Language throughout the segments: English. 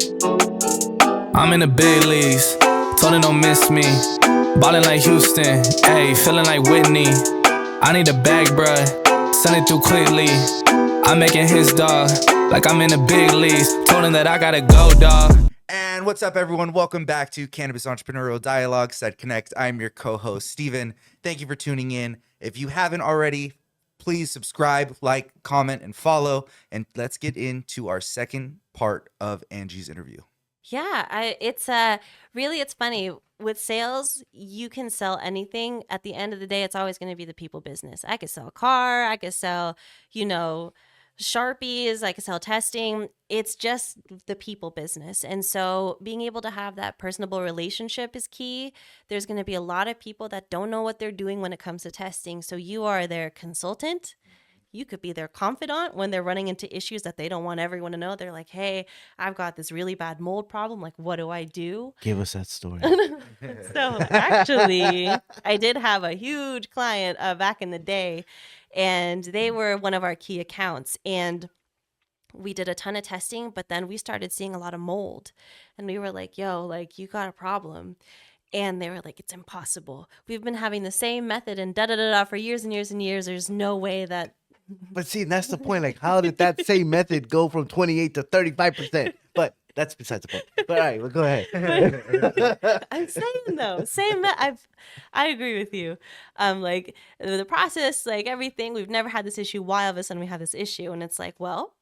I'm in the big leagues, told her don't miss me. Ballin' like Houston, ayy, feeling like Whitney. I need a bag, bruh, send it through quickly. I'm making his dog, like I'm in the big leagues. Told him that I gotta go, dog. And what's up, everyone? Welcome back to Cannabis Entrepreneurial Dialogue, Said Connect. I'm your co-host, Steven. Thank you for tuning in. If you haven't already, please subscribe, like, comment, and follow. And let's get into our second part of Angie's interview. Yeah, it's funny. With sales, you can sell anything. At the end of the day, it's always going to be the people business. I could sell a car, I could sell, Sharpies, I could sell testing. It's just the people business. And so being able to have that personable relationship is key. There's going to be a lot of people that don't know what they're doing when it comes to testing. So you are their consultant. You could be their confidant when they're running into issues that they don't want everyone to know. They're like, hey, I've got this really bad mold problem. Like, what do I do? Give us that story. So actually, I did have a huge client back in the day, and they were one of our key accounts. And we did a ton of testing, but then we started seeing a lot of mold. And we were like, yo, like, you got a problem. And they were like, it's impossible. We've been having the same method and da-da-da-da for years and years and years. There's no way that... But see, that's the point. Like, how did that same method go from 28 to 35%? But that's besides the point. But all right, well, go ahead. I'm saying though, I agree with you. Like the process, like everything, we've never had this issue. Why all of a sudden we have this issue? And it's like, well,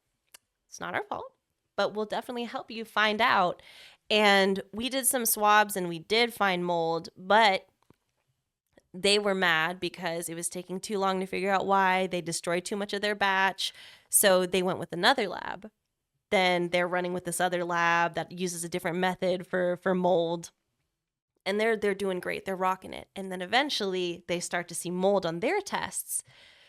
it's not our fault, but we'll definitely help you find out. And we did some swabs and we did find mold, but they were mad because it was taking too long to figure out why. They destroyed too much of their batch. So they went with another lab. Then they're running with this other lab that uses a different method for mold. And they're doing great. They're rocking it. And then eventually they start to see mold on their tests.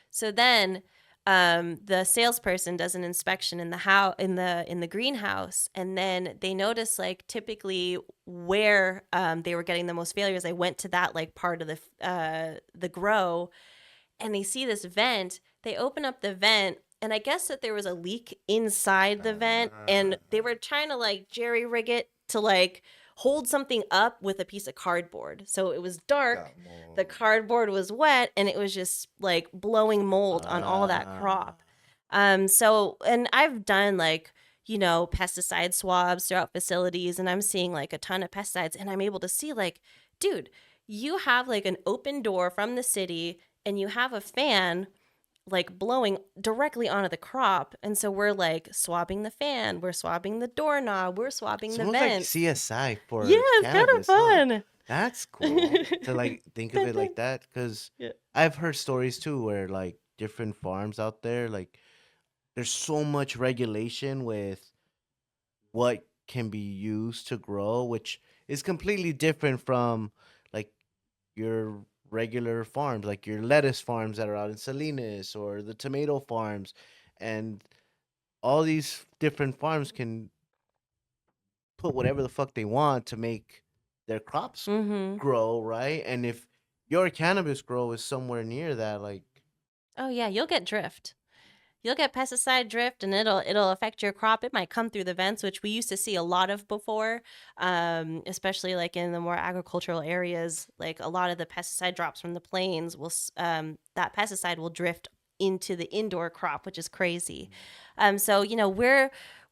So then the salesperson does an inspection in the greenhouse, and then they notice like typically where they were getting the most failures. They went to that like part of the grow, and they see this vent. They open up the vent, and I guess that there was a leak inside the vent, and they were trying to like jerry rig it to like hold something up with a piece of cardboard. So it was dark, the cardboard was wet, and it was just like blowing mold on all that crop. So, and I've done like, pesticide swabs throughout facilities, and I'm seeing like a ton of pesticides, and I'm able to see like, dude, you have like an open door from the city and you have a fan like blowing directly onto the crop, and so we're like swabbing the fan, we're swabbing the doorknob, we're swabbing the vent. Like CSI for yeah, it's kind of fun. Huh? That's cool to like think of it like that, because I've heard stories too where like different farms out there, like there's so much regulation with what can be used to grow, which is completely different from like your regular farms, like your lettuce farms that are out in Salinas, or the tomato farms. And all these different farms can put whatever the fuck they want to make their crops grow, right? And if your cannabis grow is somewhere near that, like, oh yeah, you'll get drift. You'll get pesticide drift, and it'll affect your crop. It might come through the vents, which we used to see a lot of before, especially like in the more agricultural areas. Like a lot of the pesticide drops from the plains that pesticide will drift into the indoor crop, which is crazy. So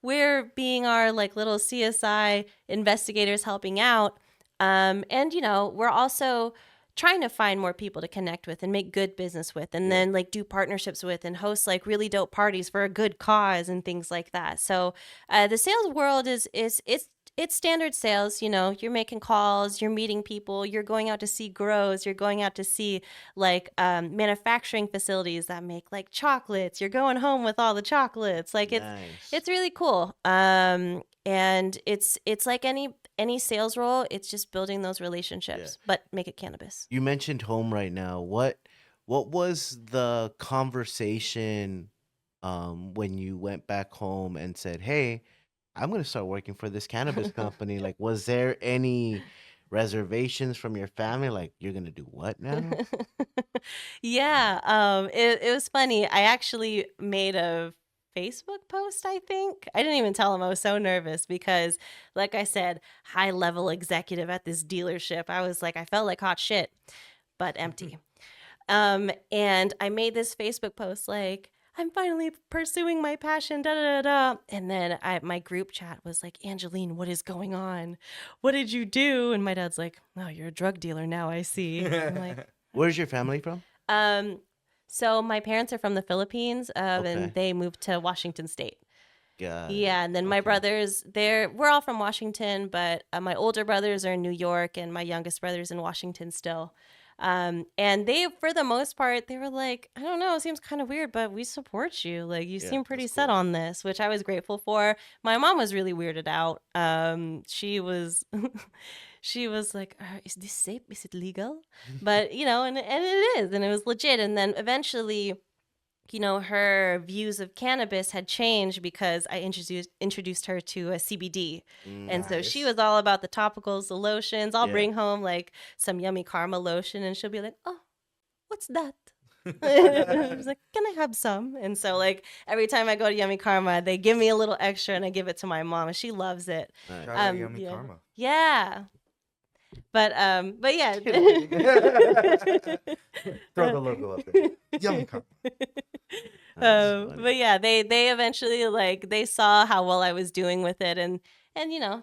we're being our like little CSI investigators helping out, and we're also trying to find more people to connect with and make good business with, and then like do partnerships with and host like really dope parties for a good cause and things like that. So the sales world is it's standard sales. You're making calls, you're meeting people, you're going out to see grows, you're going out to see like manufacturing facilities that make like chocolates. You're going home with all the chocolates. Like it's really cool. And it's like any sales role, it's just building those relationships, but make it cannabis. You mentioned home right now. What was the conversation when you went back home and said, hey, I'm going to start working for this cannabis company? Like, was there any reservations from your family? Like, you're going to do what now? Yeah. It was funny. I actually made a Facebook post, I think. I didn't even tell him. I was so nervous because, like I said, high level executive at this dealership. I was like, I felt like hot shit, but empty. And I made this Facebook post like, I'm finally pursuing my passion, da da da da. And then my group chat was like, Angeline, what is going on? What did you do? And my dad's like, oh, you're a drug dealer now, I see. I'm like, Where's your family from? So my parents are from the Philippines, Okay. and they moved to Washington State. Got Yeah, it. and then my Okay. brothers, we're all from Washington, but my older brothers are in New York, and my youngest brother's in Washington still. And they, for the most part, they were like, I don't know, it seems kind of weird, but we support you. Like, you Yeah, seem pretty that's set cool. on this, which I was grateful for. My mom was really weirded out. She was, she was like, is this safe? Is it legal? But, and it is, and it was legit. And then eventually, her views of cannabis had changed because I introduced her to a CBD. And so she Nice. was all about the topicals, the lotions. I'll Yeah. bring home like some yummy karma lotion and she'll be like, oh, what's that? I was like, can I have some? And so like every time I go to Yummy Karma, they give me a little extra and I give it to my mom and she loves it. Nice. Shout out Yummy yeah. Karma. Yeah. But yeah. Throw the logo up there. Yummy Karma. That's funny. But yeah, they eventually like they saw how well I was doing with it, and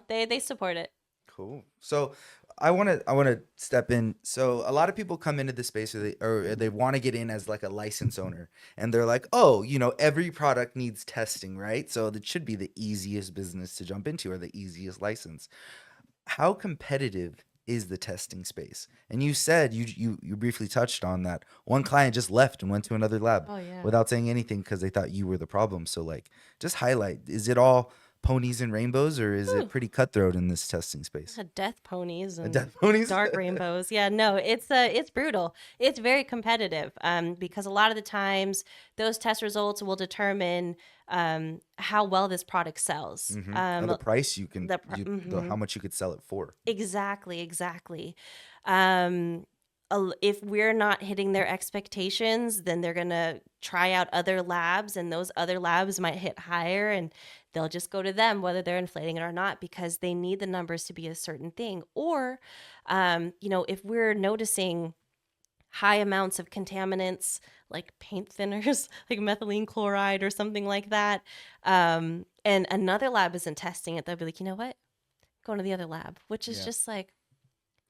they support it. Cool. So I want to step in. So a lot of people come into this space or they want to get in as like a license owner, and they're like, oh, every product needs testing, right? So that should be the easiest business to jump into or the easiest license. How competitive is the testing space? And you said you briefly touched on that. One client just left and went to another lab Oh yeah. without saying anything because they thought you were the problem. So like, just highlight, is it all ponies and rainbows or is it pretty cutthroat in this testing space? Death ponies and Death ponies? dark rainbows. Yeah, no, it's brutal. It's very competitive. Because a lot of the times those test results will determine how well this product sells. And the price you can, mhm. how much you could sell it for. Exactly. If we're not hitting their expectations, then they're going to try out other labs and those other labs might hit higher and they'll just go to them, whether they're inflating it or not, because they need the numbers to be a certain thing. Or, if we're noticing high amounts of contaminants like paint thinners, like methylene chloride or something like that, and another lab isn't testing it, they'll be like, you know what? Go to the other lab, which is just like,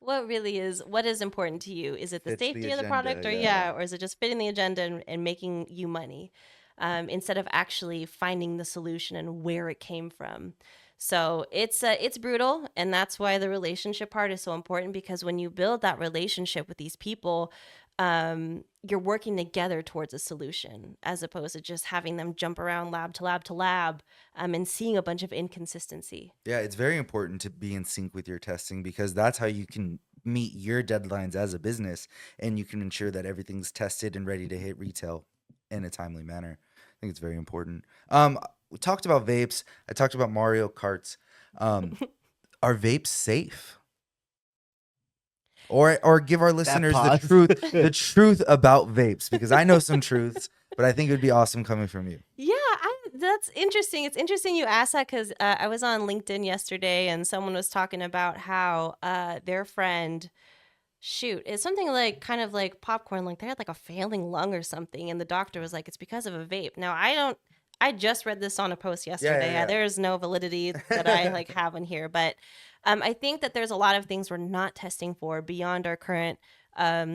what is important to you? Is it the Fits the safety of the agenda, product yeah. or is it just fitting the agenda and making you money, instead of actually finding the solution and where it came from? So it's brutal, and that's why the relationship part is so important, because when you build that relationship with these people, you're working together towards a solution as opposed to just having them jump around lab to lab to lab, and seeing a bunch of inconsistency. Yeah, it's very important to be in sync with your testing because that's how you can meet your deadlines as a business and you can ensure that everything's tested and ready to hit retail in a timely manner. I think it's very important. We talked about vapes. I talked about Mario Karts. Are vapes safe? Or give our listeners pause. the truth about vapes, because I know some truths, but I think it would be awesome coming from you. Yeah, that's interesting. It's interesting you asked that because I was on LinkedIn yesterday and someone was talking about how their friend, it's something like kind of like popcorn, like they had like a failing lung or something, and the doctor was like, it's because of a vape. Now I just read this on a post yesterday. yeah. There's no validity that I like have in here, but I think that there's a lot of things we're not testing for beyond our current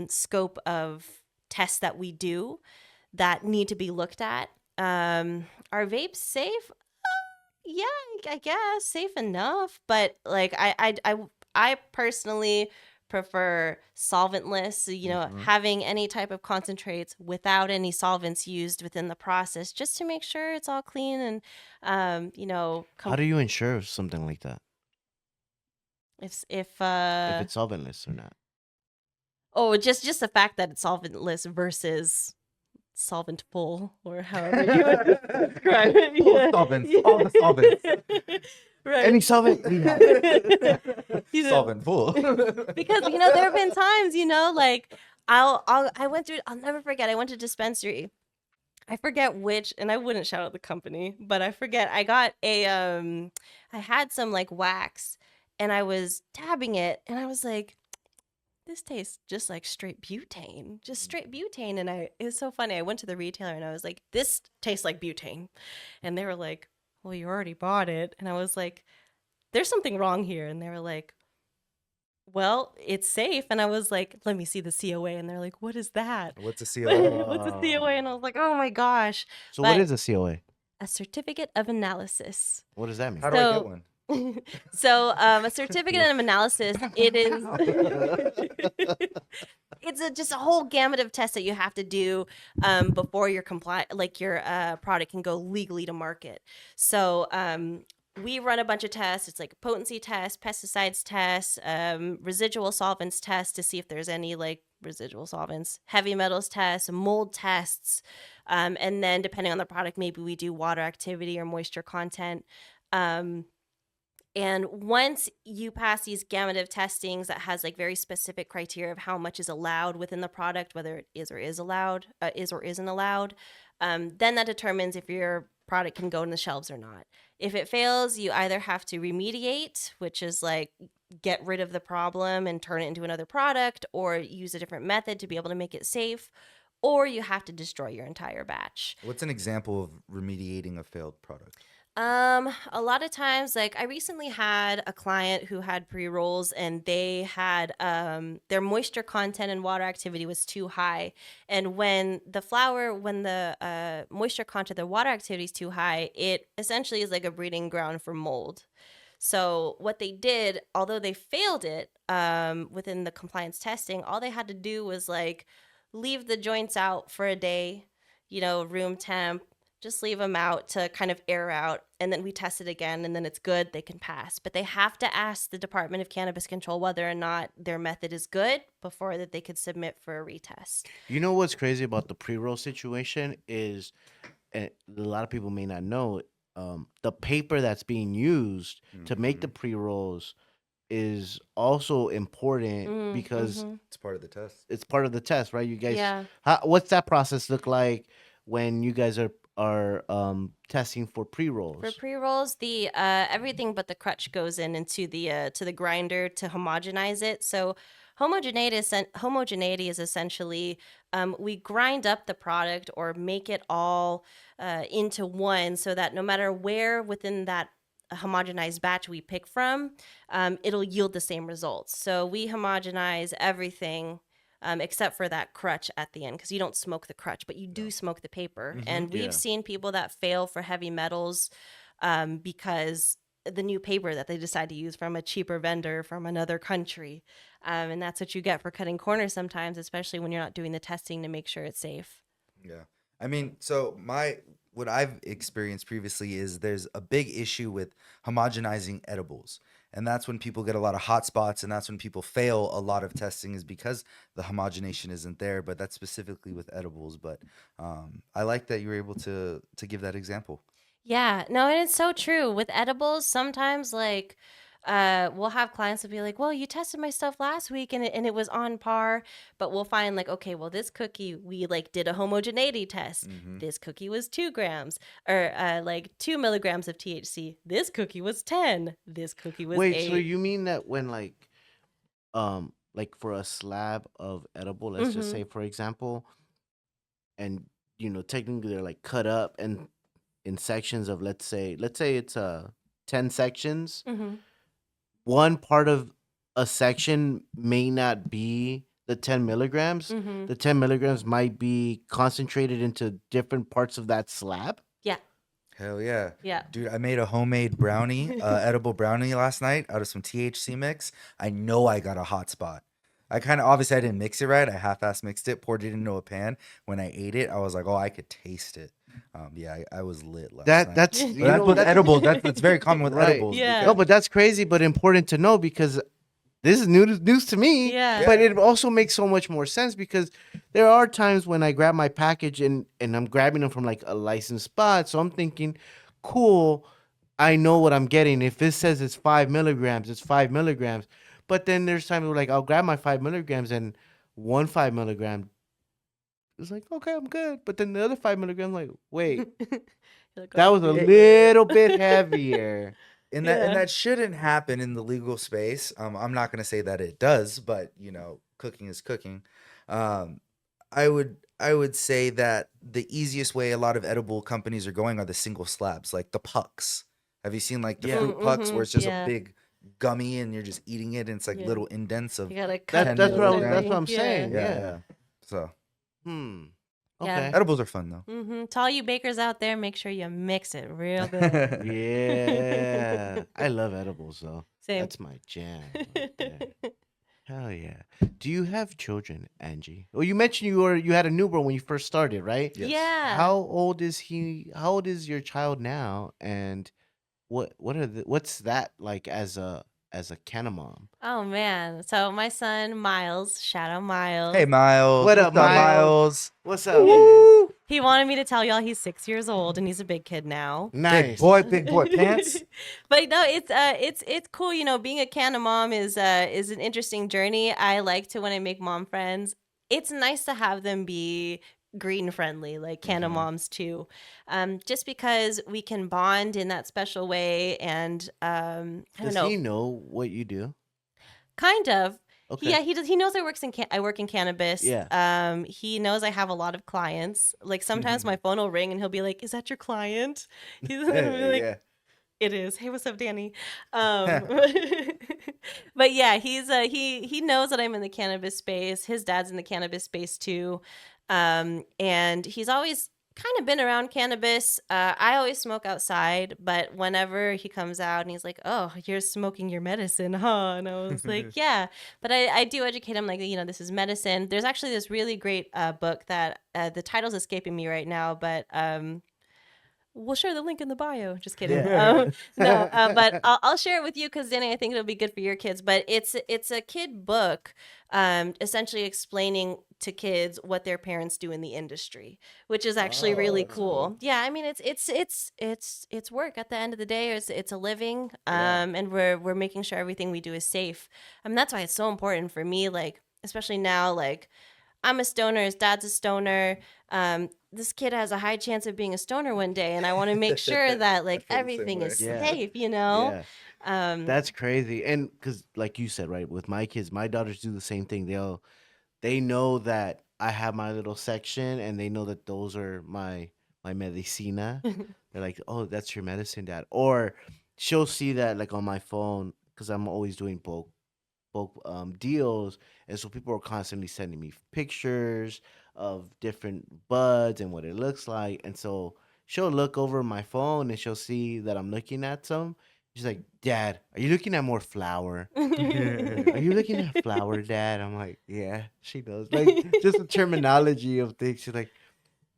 scope of tests that we do that need to be looked at. Are vapes safe? Yeah, I guess safe enough, but like I personally prefer solventless, having any type of concentrates without any solvents used within the process, just to make sure it's all clean and How do you ensure something like that? if If it's solventless or not? just the fact that it's solventless versus solventable, or however you would describe it. Full of solvents, all the solvents. Right. Any solvent we have. Solvent full. Because there have been times, like I'll never forget, I went to dispensary I forget which, and I wouldn't shout out the company, but I forget. I got I had some like wax, and I was dabbing it, and I was like, this tastes just like straight butane, just straight butane. And it was so funny. I went to the retailer and I was like, this tastes like butane. And they were like, well, you already bought it. And I was like, there's something wrong here. And they were like, well, it's safe. And I was like, let me see the COA. And they're like, what is that? What's a COA? What's a COA? And I was like, oh my gosh. So But what is a COA? a certificate of analysis. What does that mean? How do I get one? So a certificate of analysis, it is just a whole gamut of tests that you have to do before your product can go legally to market. So we run a bunch of tests. It's like a potency test, pesticides test, residual solvents test to see if there's any like residual solvents, heavy metals tests, mold tests, and then depending on the product, maybe we do water activity or moisture content. And once you pass these gamut of testings that has like very specific criteria of how much is allowed within the product, whether it is or isn't allowed, then that determines if your product can go on the shelves or not. If it fails, you either have to remediate, which is like get rid of the problem and turn it into another product, or use a different method to be able to make it safe, or you have to destroy your entire batch. What's an example of remediating a failed product? A lot of times, like I recently had a client who had pre-rolls and they had their moisture content and water activity was too high. And when the moisture content, the water activity is too high, it essentially is like a breeding ground for mold. So what they did, although they failed it within the compliance testing, all they had to do was like leave the joints out for a day, room temp, just leave them out to kind of air out, and then we test it again, and then it's good, they can pass. But they have to ask the Department of Cannabis Control whether or not their method is good before that they could submit for a retest. You know what's crazy about the pre-roll situation is, and a lot of people may not know, the paper that's being used to make the pre-rolls is also important because It's part of the test. it's part of the test, right? You guys, Yeah. what's that process look like when you guys are testing for pre-rolls? For pre-rolls, the everything but the crutch goes into the to the grinder to homogenize it. So homogeneity is essentially we grind up the product or make it all into one, so that no matter where within that homogenized batch we pick from, it'll yield the same results. So we homogenize everything except for that crutch at the end, because you don't smoke the crutch, but you do smoke the paper. And we've seen people that fail for heavy metals because the new paper that they decide to use from a cheaper vendor from another country. And that's what you get for cutting corners sometimes, especially when you're not doing the testing to make sure it's safe. Yeah. I mean, so what I've experienced previously is there's a big issue with homogenizing edibles. And that's when people get a lot of hot spots, and that's when people fail a lot of testing, is because the homogenation isn't there. But that's specifically with edibles. But I like that you were able to give that example. Yeah, no, and it's so true. With edibles, sometimes like we'll have clients will be like, well, you tested my stuff last week and it was on par, but we'll find like, okay, well, this cookie, we like did a homogeneity test. This cookie was 2 grams or like 2 milligrams of THC. This cookie was 10. This cookie was 8. So you mean that when like for a slab of edible, let's just say, for example, and technically they're like cut up and in sections of, let's say it's 10 sections. One part of a section may not be the 10 milligrams. The 10 milligrams might be concentrated into different parts of that slab. Yeah. Hell yeah. Yeah. Dude, I made a homemade brownie, edible brownie last night out of some THC mix. I know I got a hot spot. Obviously I didn't mix it right. I half-ass mixed it, poured it into a pan. When I ate it, I was like, oh, I could taste it. I was lit last night. That's With edibles. That's very common with Right. edibles. Yeah. No, but that's crazy, but important to know, because this is news to me. Yeah. But it also makes so much more sense, because there are times when I grab my package and I'm grabbing them from like a licensed spot. So I'm thinking, cool, I know what I'm getting. If it says it's 5 milligrams, it's 5 milligrams. But then there's times where like I'll grab my 5 milligrams and 1 5 milligram it's like, okay, I'm good. But then the other 5 milligrams, like, wait, You're like, that oh, was a Yeah. little bit heavier. And Yeah. that shouldn't happen in the legal space. I'm not going to say that it does, but cooking is cooking. Um, I would say that the easiest way a lot of edible companies are going are the single slabs, like the pucks. Have you seen like the Yeah. fruit pucks where it's just a Yeah. big gummy and you're just eating it and it's like Yeah. little indents of You gotta cut That, 10 that's what those that's milligrams. what I'm yeah. saying. Yeah, Yeah. So Hmm. Yeah. Okay. edibles are fun though. To all you bakers out there, make sure you mix it real good. Yeah. I love edibles though. Same. That's my jam right there. Hell yeah. Do you have children, Angie? Well, you mentioned you had a newborn when you first started, right? Yes. Yeah. How old is he? How old is your child now? And what's that like as a Canna mom? Oh man. So my son Miles, shout out Miles. Hey Miles, What what's up, Miles? What's up? He wanted me to tell y'all he's 6 years old and he's a big kid now. Nice. Big boy pants. But no, it's cool. Being a Canna mom is an interesting journey. I like to when I make mom friends. It's nice to have them be green friendly, like Canna moms too, just because we can bond in that special way. And I don't Does know, he know what you do? kind of. Okay. Yeah, he does. He knows I work in cannabis. Yeah. He knows I have a lot of clients. Like sometimes my phone will ring and he'll be like, "Is that your client?" He's gonna be like, Yeah. "It is." Hey, what's up, Danny? But yeah, he knows that I'm in the cannabis space. His dad's in the cannabis space too, and he's always kind of been around cannabis. I always smoke outside, but whenever he comes out and he's like, "Oh, you're smoking your medicine, huh?" And I was like, "Yeah," but I do educate him like, this is medicine. There's actually this really great book that the title's escaping me right now, but we'll share the link in the bio. Just kidding. Yeah. No, but I'll share it with you because Danny, I think it'll be good for your kids. But it's a kid book, essentially explaining to kids what their parents do in the industry, which is actually really that's cool. cool. Yeah, I mean it's work at the end of the day. It's a living, Yeah. and we're making sure everything we do is safe. That's why it's so important for me, like especially now, like. I'm a stoner. His dad's a stoner. This kid has a high chance of being a stoner one day, and I want to make sure that like feel the same everything way. is Yeah. safe. Yeah. Um, That's crazy. And because, like you said, right, with my kids, my daughters do the same thing. They know that I have my little section, and they know that those are my medicina. They're like, "Oh, that's your medicine, Dad." Or she'll see that like on my phone because I'm always doing bulk deals, and so people are constantly sending me pictures of different buds and what it looks like, and so she'll look over my phone and she'll see that I'm looking at some. She's like, "Dad, are you looking at more flower? Are you looking at flower, Dad?" I'm like, "Yeah." She knows, like just the terminology of things. She's like,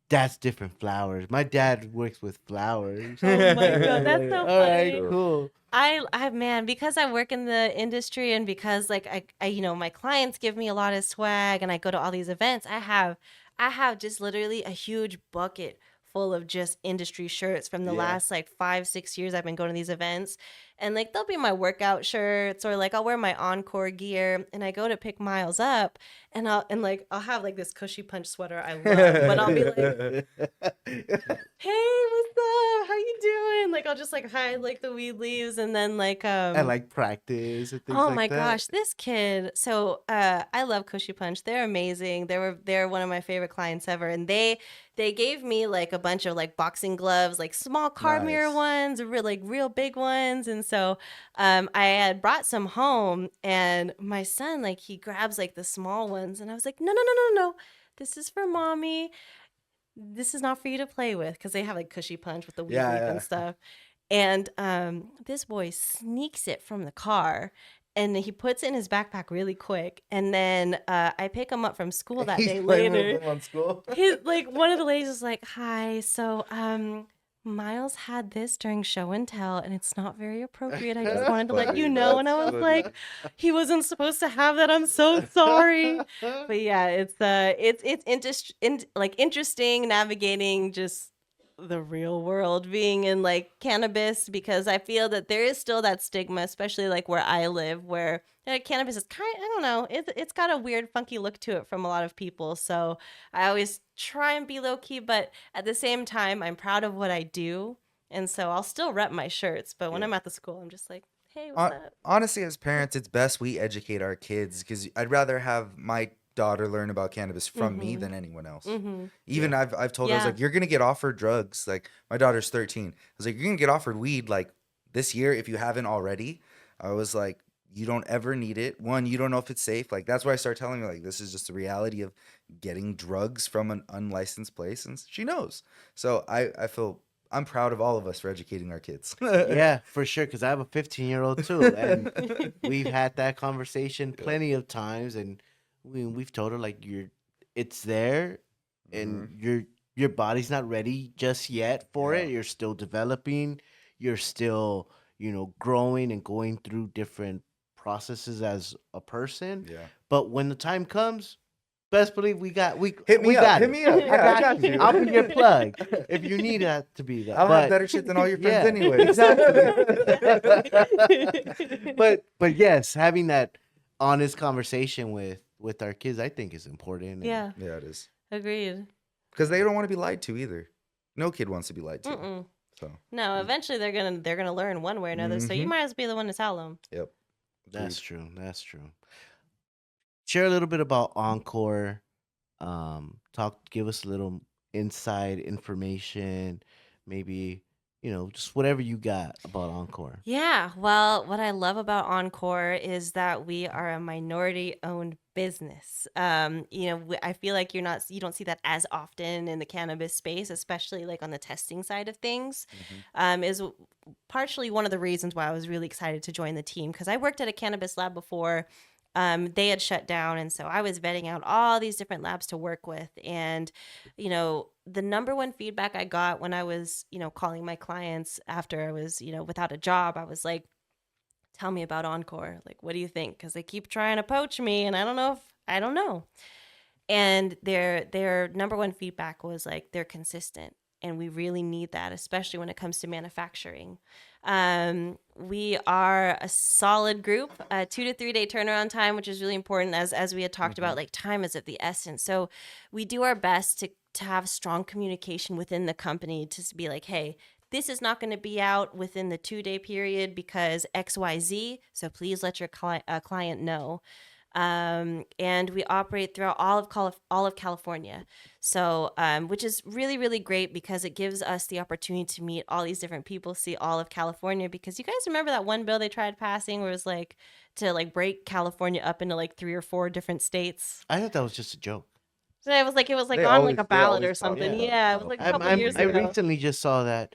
"That's different flowers. My dad works with flowers." Oh my God, that's Like, so all right, funny. cool. I man, because I work in the industry and because like I my clients give me a lot of swag and I go to all these events, I have just literally a huge bucket full of just industry shirts from the Yeah. last like 5-6 years I've been going to these events. And like they'll be my workout shirts or like I'll wear my Encore gear and I go to pick Miles up and I'll have like this cushy punch sweater I love, but I'll be like, "Hey, what's up? How you doing?" Like I'll just like hide like the weed leaves and then like I like practice and things oh like my that. gosh, this kid. So I love Cushy Punch. They're amazing. They're one of my favorite clients ever. And they gave me like a bunch of like boxing gloves, like small card mirror Nice. ones, real big ones. And so I had brought some home and my son, like he grabs like the small ones and I was like, no, no, no, no, no. This is for mommy. This is not for you to play with because they have like Cushy Punch with the weed Yeah, leaf yeah. and stuff. And this boy sneaks it from the car and he puts it in his backpack really quick. And then I pick him up from school that He's day playing with later. them on school. His, like one of the ladies was like, "Hi, so Miles had this during show and tell, and it's not very appropriate. I just That's wanted to let funny. you know." And I That's was funny. like, "He wasn't supposed to have that. I'm so sorry." But yeah, it's interesting navigating just the real world being in like cannabis, because I feel that there is still that stigma, especially like where I live, where cannabis is I don't know, it's got a weird funky look to it from a lot of people. So I always try and be low key, but at the same time I'm proud of what I do, and so I'll still rep my shirts, but when I'm at the school I'm just like, hey, what's up? Honestly, as parents, it's best we educate our kids, because I'd rather have my daughter learn about cannabis from me than anyone else. Even I've told her, I was like, you're gonna get offered drugs. Like, my daughter's 13. I was like, you're gonna get offered weed like this year if you haven't already. I was like, you don't ever need it. One, you don't know if it's safe. Like, that's why I started telling her, like, this is just the reality of getting drugs from an unlicensed place, and she knows. So I feel I'm proud of all of us for educating our kids. Yeah, for sure. Because I have a 15-year-old too, and we've had that conversation plenty of times, and we've told her like it's there, and your body's not ready just yet for it. You're still developing. You're still growing and going through different processes as a person. Yeah. But when the time comes, best believe we Hit me we up. got Hit it. me up. Yeah, I got you. I'll be your plug if you need that to be that. I'll have better shit than all your friends anyway. Exactly. but yes, having that honest conversation with our kids, I think is important. Yeah, Yeah, it is. agreed. Because they don't want to be lied to either. No kid wants to be lied to. So No, eventually they're gonna learn one way or another. So you might as well be the one to tell them. Yep. That's true. That's true. Share a little bit about Encore. Give us a little inside information, maybe just whatever you got about Encore. Yeah, well, what I love about Encore is that we are a minority-owned business. I feel like you don't see that as often in the cannabis space, especially like on the testing side of things. Is partially one of the reasons why I was really excited to join the team, because I worked at a cannabis lab before. They had shut down, and so I was vetting out all these different labs to work with. And the number one feedback I got when I was calling my clients after I was without a job, I was like, tell me about Encore. Like, what do you think? Because they keep trying to poach me, and I don't know. And their number one feedback was like, they're consistent, and we really need that, especially when it comes to manufacturing. We are a solid group, 2 to 3 day turnaround time, which is really important, as we had talked about, like, time is of the essence. So we do our best to have strong communication within the company, to be like, hey, this is not going to be out within the 2-day period because XYZ. So please let your client know. And we operate throughout all of California. So, which is really, really great, because it gives us the opportunity to meet all these different people, see all of California. Because you guys remember that one bill they tried passing where it was like to like break California up into like 3 or 4 different states? I thought that was just a joke. So it was like They on always- like a they ballot always or talk something. about Yeah, it was like a couple years I ago. recently just saw that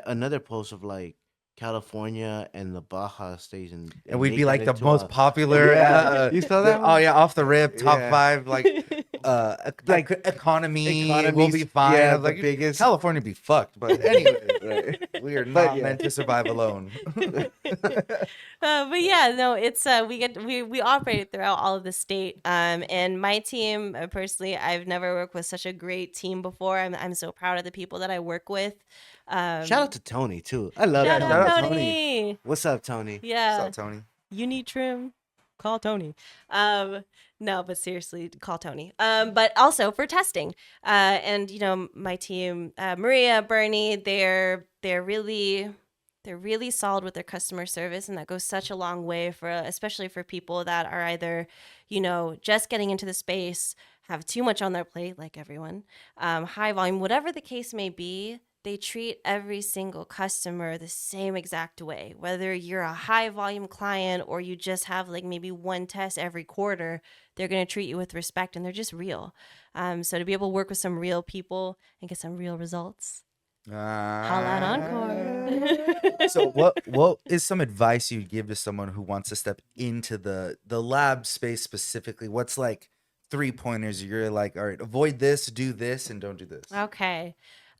another post of like California and the Baja states, and we'd they be got like the into most popular. Yeah. You saw that Oh one? yeah, off the rip, top Yeah. 5, like economy will be Economies, fine. yeah, I was the like, biggest- California be fucked, but anyway, Right. we are But not yeah. meant to survive alone. But yeah, no, it's we operate throughout all of the state. And my team, personally, I've never worked with such a great team before. I'm so proud of the people that I work with. Shout out to Tony too. I love Shout Tony. out out Tony. What's up, Tony? Yeah. What's up, Tony? You need trim, call Tony. No, but seriously, call Tony. But also for testing. And my team, Maria, Bernie, they're really solid with their customer service, and that goes such a long way especially for people that are either, just getting into the space, have too much on their plate, like everyone, high volume, whatever the case may be. They treat every single customer the same exact way, whether you're a high volume client or you just have like maybe one test every quarter. They're going to treat you with respect, and they're just real. So to be able to work with some real people and get some real results, holla at Encore. So what is some advice you'd give to someone who wants to step into the lab space specifically? What's like 3 pointers you're like, all right, avoid this, do this, and don't do this? Okay.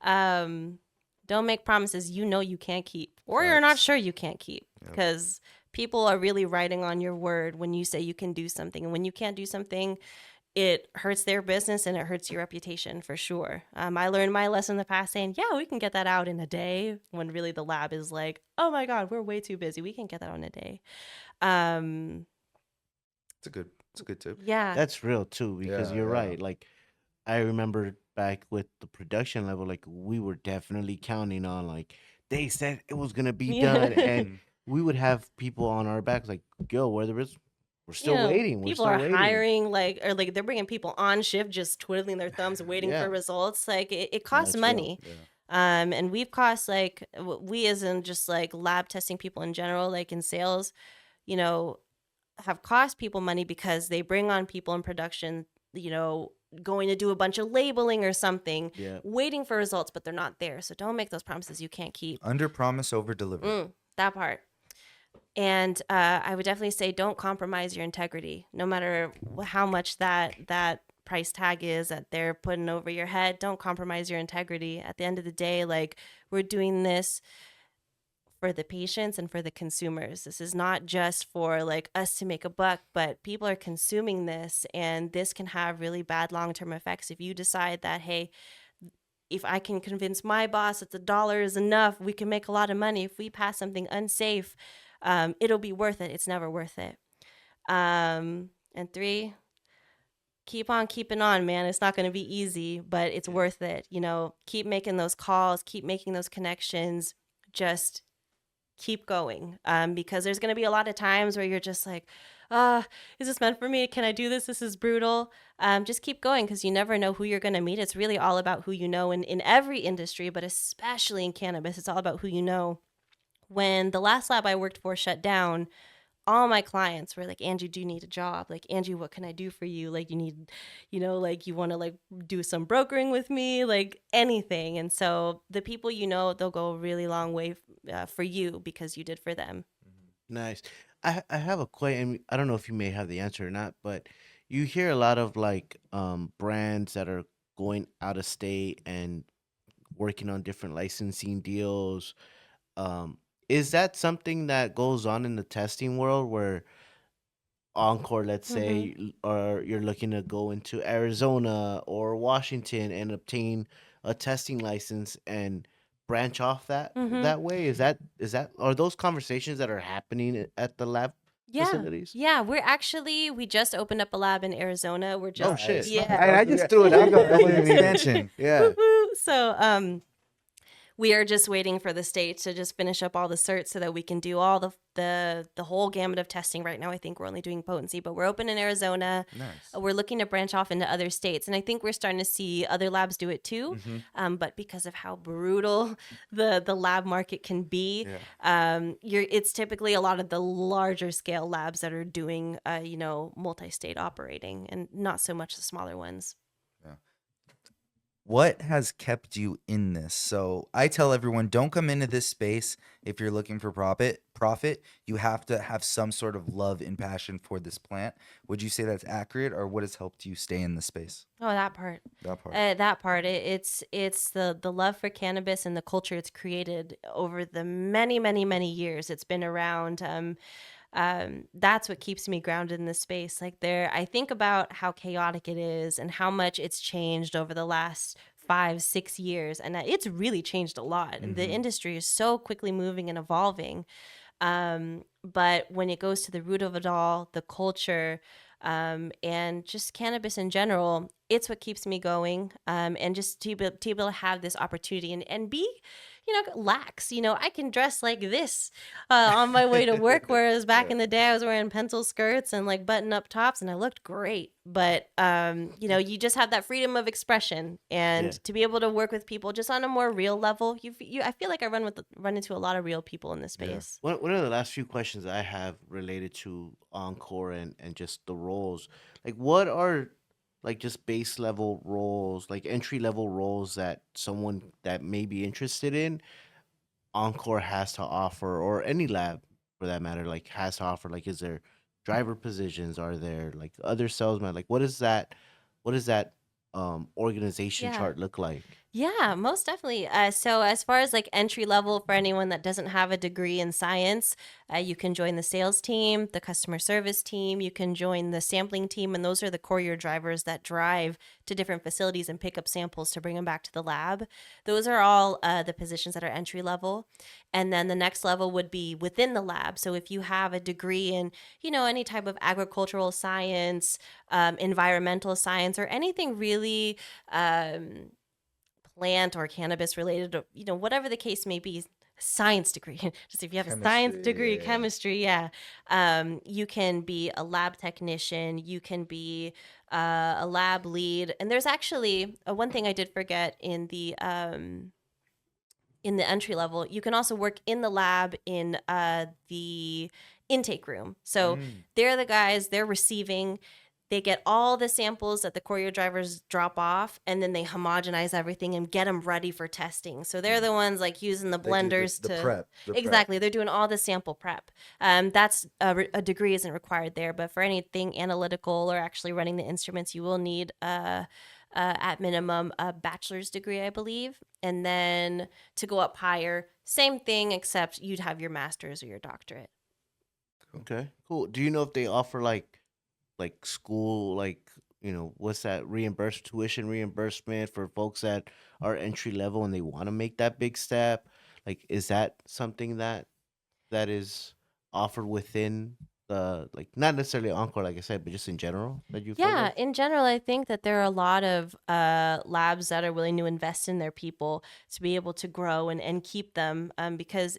Don't make promises you can't keep, or you're not Facts. sure you can't keep, because people are really riding on your word when you say you can do something. And when you can't do something, it hurts their business and it hurts your reputation for sure. I learned my lesson in the past saying, yeah, we can get that out in a day, when really the lab is like, oh my God, we're way too busy. We can get that out in a day. It's a good tip. Yeah. That's real too, because Yeah, you're yeah. right. Like I remember back with the production level, like we were definitely counting on, like they said it was gonna be done, Yeah. and we would have people on our backs like, "Yo, where the res- we're You still know, waiting. We're people still are waiting." hiring or like they're bringing people on shift just twiddling their thumbs waiting for Yeah, results. Like it no, costs it's real. money. Yeah. And we've cost like we as in just like lab testing people in general, like in sales, you know, have cost people money because they bring on people in production, you know, going to do a bunch of labeling or something, Yeah, waiting for results, but they're not there. So don't make those promises you can't keep. Under promise, over deliver. That part. And I would definitely say don't compromise your integrity, no matter how much that price tag is that they're putting over your head. Don't compromise your integrity. At the end of the day, like we're doing this for the patients and for the consumers. This is not just for like us to make a buck, but people are consuming this, and this can have really bad long-term effects if you decide that, hey, if I can convince my boss that the dollar is enough, we can make a lot of money. If we pass something unsafe, it'll be worth it. It's never worth it. And 3, keep on keeping on, man. It's not going to be easy, but it's worth it. You know, keep making those calls, keep making those connections. Just keep going, because there's going to be a lot of times where you're just like, is this meant for me? Can I do this? This is brutal. Just keep going, because you never know who you're going to meet. It's really all about who you know in every industry, but especially in cannabis. It's all about who you know. When the last lab I worked for shut down, all my clients were like, Angie, do you need a job? Like, Angie, what can I do for you? Like, you need, you know, like you want to like do some brokering with me, like anything. And so the people, you know, they'll go a really long way for you because you did for them. nice. I have a question. I don't know if you may have the answer or not, but you hear a lot of like brands that are going out of state and working on different licensing deals. Is that something that goes on in the testing world where Encore, let's Mm-hmm. say, or you're looking to go into Arizona or Washington and obtain a testing license and branch off Mm-hmm. that way? Is that are those conversations that are happening at the lab Yeah. facilities? Yeah. We just opened up a lab in Arizona. We're Oh just, shit! Nice. yeah. I just threw it out That there. was an expansion. Yeah. Woo-hoo. So, we are just waiting for the state to just finish up all the certs so that we can do all the whole gamut of testing. Right now, I think we're only doing potency, but we're open in Arizona. Nice. We're looking to branch off into other states, and I think we're starting to see other labs do it too. But because of how brutal the lab market can be, it's typically a lot of the larger scale labs that are doing you know, multi-state operating, and not so much the smaller ones. What has kept you in this? So I tell everyone, don't come into this space if you're looking for profit. You have to have some sort of love and passion for this plant. Would you say that's accurate, or what has helped you stay in the space? Oh, that part. That part. That part. It's the love for cannabis and the culture it's created over the many years it's been around. That's what keeps me grounded in this space. Like I think about how chaotic it is and how much it's changed over the last 5-6 years, and it's really changed a lot. The industry is so quickly moving and evolving. But when it goes to the root of it all, the culture, and just cannabis in general, it's what keeps me going. And just to be able to have this opportunity and be, you know, lax. You know, I can dress like this on my way to work, whereas back in the day I was wearing pencil skirts and like button up tops, and I looked great. But you know, you just have that freedom of expression, and Yeah. to be able to work with people just on a more real level. I feel like I run into a lot of real people in this space. One of the last few questions I have related to Encore and just the roles, like what are like just base level roles, like entry level roles that someone that may be interested in Encore has to offer, or any lab for that matter, like has to offer? Like, is there driver positions? Are there like other salesmen? Like, what is that? What does that organization Yeah. chart look like? Yeah, most definitely. So, as far as like entry level for anyone that doesn't have a degree in science, you can join the sales team, the customer service team, you can join the sampling team, and those are the courier drivers that drive to different facilities and pick up samples to bring them back to the lab. Those are all the positions that are entry level. And then the next level would be within the lab. So, if you have a degree in, any type of agricultural science, environmental science, or anything really, plant or cannabis related, or, whatever the case may be, science degree. Just if you have a science degree, yeah. chemistry, yeah. You can be a lab technician, you can be a lab lead. And there's actually one thing I did forget in the entry level. You can also work in the lab in the intake room. So they're the guys, they're receiving. They get all the samples that the courier drivers drop off, and then they homogenize everything and get them ready for testing. So they're the ones like using the They do blenders the to prep. The exactly. They're doing all the sample prep. That's a degree isn't required there, but for anything analytical or actually running the instruments, you will need at minimum a bachelor's degree, I believe, and then to go up higher, same thing except you'd have your master's or your doctorate. Okay, cool. Do you know if they offer like school, like, what's that, tuition reimbursement for folks that are entry level and they want to make that big step? Like, is that something that is offered within the, like, not necessarily Encore, like I said, but just in general that you've heard Yeah, of? in general, I think that there are a lot of labs that are willing to invest in their people to be able to grow and keep them, because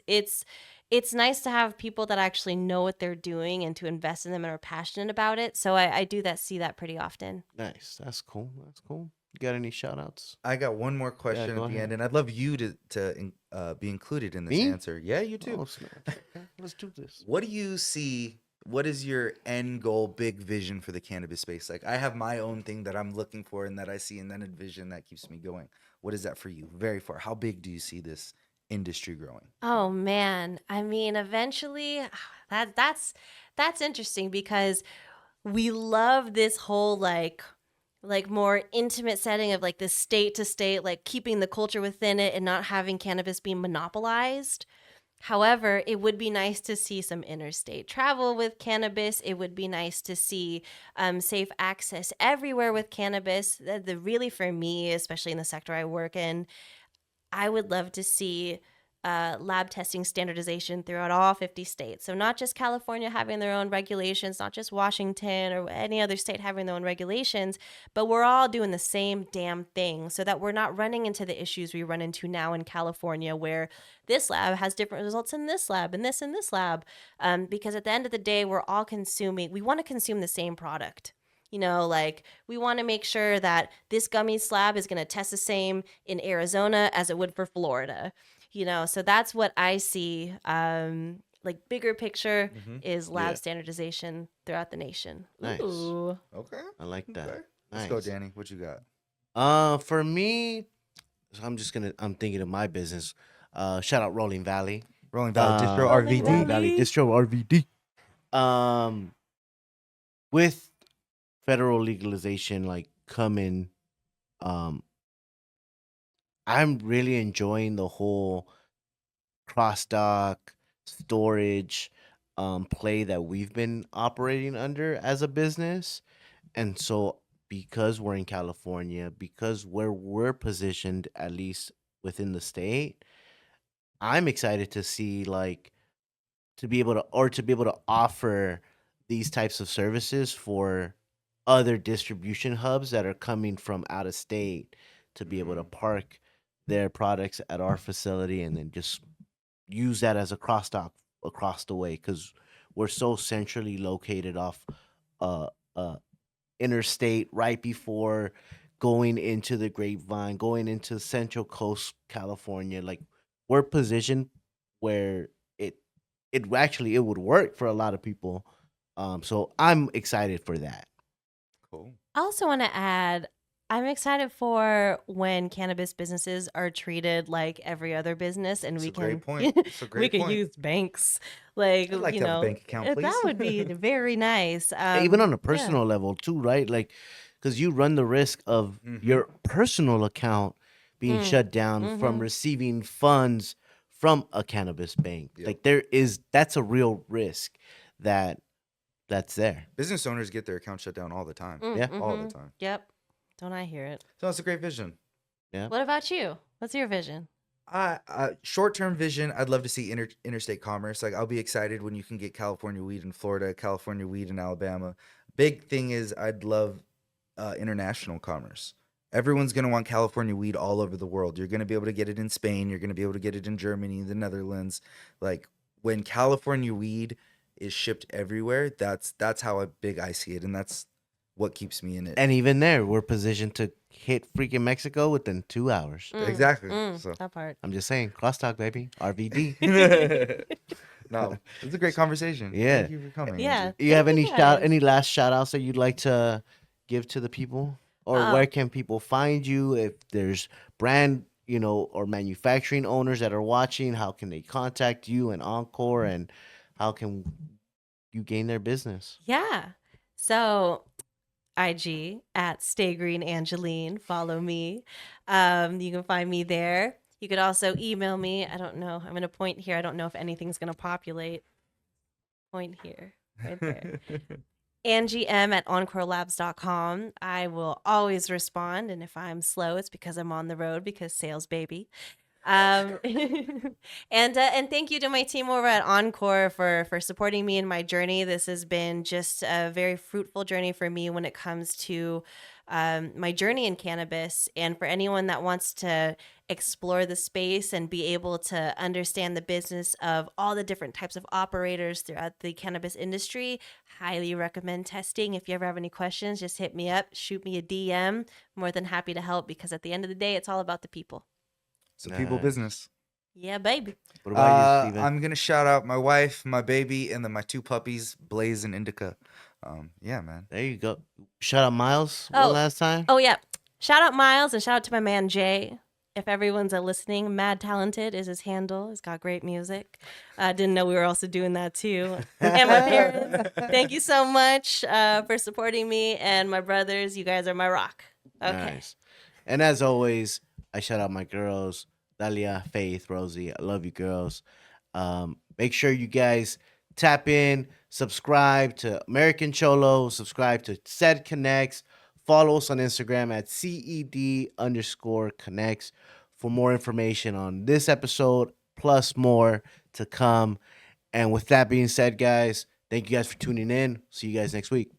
it's nice to have people that actually know what they're doing and to invest in them and are passionate about it. So I do see that pretty often. Nice. That's cool. That's cool. You got any shout outs? I got one more question go at the ahead. end, and I'd love you to be included in this Me? answer. Yeah, you too. Oh, snap. Okay, let's do this. What do you see? What is your end goal, big vision for the cannabis space? Like, I have my own thing that I'm looking for and that I see and then envision that keeps me going. What is that for you? Very far. How big do you see this industry growing? Oh man, I mean, eventually, that's interesting because we love this whole like more intimate setting of like this state to state, like keeping the culture within it and not having cannabis being monopolized. However, it would be nice to see some interstate travel with cannabis. It would be nice to see safe access everywhere with cannabis. Really, for me, especially in the sector I work in, I would love to see lab testing standardization throughout all 50 states. So, not just California having their own regulations, not just Washington or any other state having their own regulations, but we're all doing the same damn thing so that we're not running into the issues we run into now in California, where this lab has different results in this lab and this lab. Because at the end of the day, we want to consume the same product. Like we want to make sure that this gummy slab is going to test the same in Arizona as it would for Florida. So that's what I see. Like bigger picture is lab Yeah. standardization throughout the nation. Nice. Ooh. Okay. I like that. Okay. Nice. Let's go, Danny. What you got? For me, I'm thinking of my business. Shout out Rolling Valley. Rolling Valley Distro Rolling RVD. Valley. Valley Distro RVD. With federal legalization like coming, I'm really enjoying the whole cross dock storage play that we've been operating under as a business. And so because we're in California, because where we're positioned, at least within the state, I'm excited to see like to be able to offer these types of services for other distribution hubs that are coming from out of state to be able to park their products at our facility and then just use that as a cross dock across the way because we're so centrally located off uh interstate right before going into the Grapevine, going into Central Coast California. Like we're positioned where it actually it would work for a lot of people. So I'm excited for that. Cool. I also want to add, I'm excited for when cannabis businesses are treated like every other business, and It's we a can great point. It's a we great can point. use banks, like I'd like to have a bank account, that please. would be very nice. Even on a Yeah. personal level too, right? Like because you run the risk of your personal account being shut down from receiving funds from a cannabis bank. Yep. Like that's a real risk that's there. Business owners get their account shut down all the time. Yeah. All the time. Yep. Don't I hear it? So that's a great vision. Yeah. What about you? What's your vision? Short-term vision, I'd love to see interstate commerce. Like, I'll be excited when you can get California weed in Florida, California weed in Alabama. Big thing is I'd love international commerce. Everyone's going to want California weed all over the world. You're going to be able to get it in Spain. You're going to be able to get it in Germany, the Netherlands. Like, when California weed is shipped everywhere, that's how big I see it, and that's what keeps me in it. And even there, we're positioned to hit freaking Mexico within 2 hours. Exactly. So That part. I'm just saying, crosstalk, baby. RVD. no, it's a great conversation. Yeah. Thank you for coming. Yeah. Angie. You have Thank any you guys. last shout outs that you'd like to give to the people? Or where can people find you? If there's brand, or manufacturing owners that are watching, how can they contact you and Encore, and how can you gain their business? Yeah. So IG at Stay Green Angeline. Follow me. You can find me there. You could also email me. I don't know. I'm going to point here. I don't know if anything's going to populate. Point here. Right there. Angie M at encorelabs.com. I will always respond. And if I'm slow, it's because I'm on the road, because sales, baby. And thank you to my team over at Encore for supporting me in my journey. This has been just a very fruitful journey for me when it comes to my journey in cannabis. And for anyone that wants to explore the space and be able to understand the business of all the different types of operators throughout the cannabis industry, highly recommend testing. If you ever have any questions, just hit me up, shoot me a DM. More than happy to help, because at the end of the day, it's all about the people. So people Nice. business. Yeah, baby. What about you, Steven? I'm gonna shout out my wife, my baby, and then my 2 puppies, Blaze and Indica. Yeah, man. There you go. Shout out Miles Oh. one last time. Oh, yeah. Shout out Miles and shout out to my man Jay. If everyone's listening, Mad Talented is his handle. He's got great music. I didn't know we were also doing that too. And my parents, thank you so much for supporting me. And my brothers, you guys are my rock. Okay. Nice. And as always, I shout out my girls, Dalia, Faith, Rosie. I love you, girls. Make sure you guys tap in, subscribe to American Cholo, subscribe to Said Connects, follow us on Instagram at CED_connects for more information on this episode, plus more to come. And with that being said, guys, thank you guys for tuning in. See you guys next week.